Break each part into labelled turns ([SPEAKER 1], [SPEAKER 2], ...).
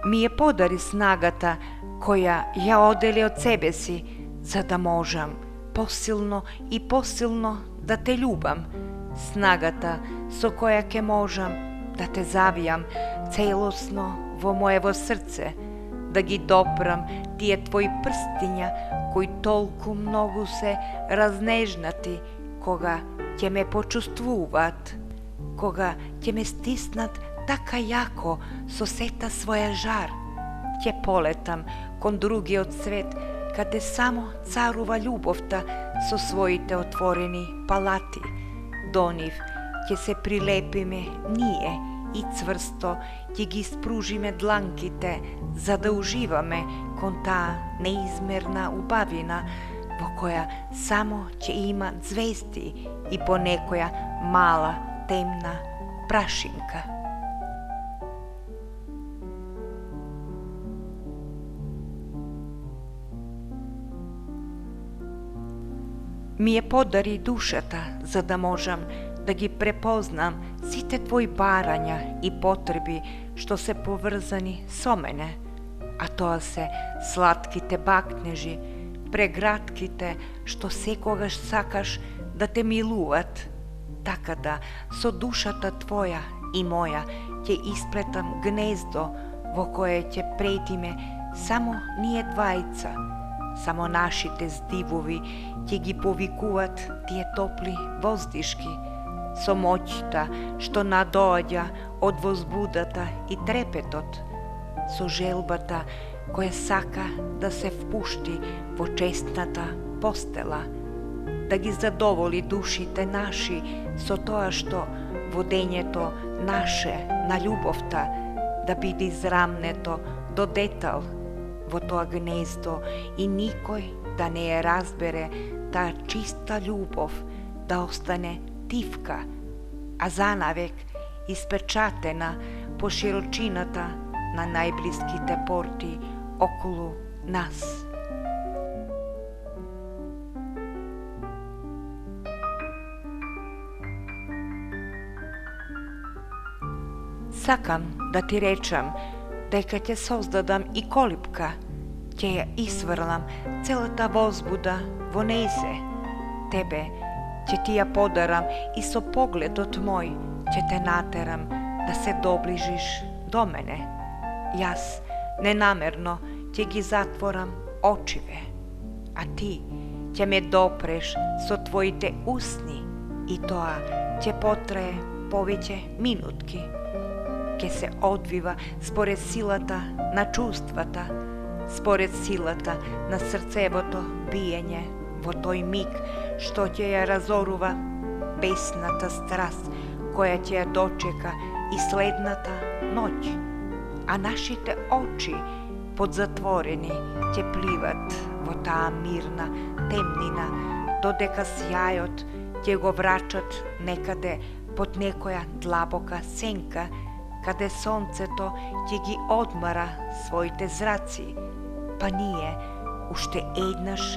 [SPEAKER 1] ми ја подари снагата која ја одели од себе си, за да можам посилно и посилно да те љубам, снагата со која ќе можам да те завијам целосно во моево срце, да ги допрам тие твои прстиња кои толку многу се разнежнати кога ќе ме почувствуваат, кога ќе ме стиснат така јако со сета своја жар. Ќе полетам кон другиот свет, каде само царува љубовта со своите отворени палати. До нив ќе се прилепиме ние и цврсто ќе ги спружиме дланките, за да уживаме кон таа неизмерна убавина во која само ќе има звезди и по некоја мала темна прашинка. Ми ја подари душата, за да можам да ги препознам сите твои барања и потреби што се поврзани со мене, а тоа се сладките бакнежи, прегратките што секогаш сакаш да те милуват, така да со душата твоја и моја ќе исплетам гнездо во кое ќе предиме само ние двајца. Само нашите здивови ќе ги повикуваат тие топли воздишки, со моќта што надоаѓа од возбудата и трепетот, со желбата која сака да се впушти во честната постела, да ги задоволи душите наши со тоа што водењето наше на љубовта да биде израмнето до детал во тоа гнездо и никој да не ја разбере таа чиста љубов, да остане тивка, а занавек испечатена по широчината на најблиските порти околу нас. Сакам да ти речам дека ќе создадам и колипка, ќе ја исврлам целата возбуда во нејзе. Тебе ќе ти ја подарам и со погледот мој ќе те натерам да се доближиш до мене. Јас ненамерно ќе ги затворам очиве, а ти ќе ме допреш со твоите усни и тоа ќе потрае повеќе минутки. Ке се одвива според силата на чувствата, според силата на срцевото биење во тој миг што ќе ја разорува бесната страст која ќе ја дочека и следната ноќ, а нашите очи подзатворени ќе пливат во таа мирна темнина, додека сјајот ќе го врачат некаде под некоја длабока сенка, каде сонцето ќе ги одмара своите зраци, па ние уште еднаш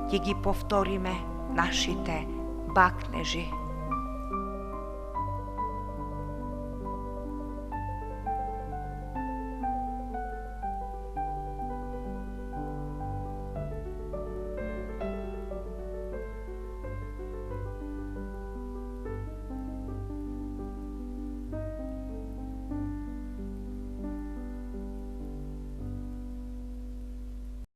[SPEAKER 1] ќе ги повториме нашите бакнежи.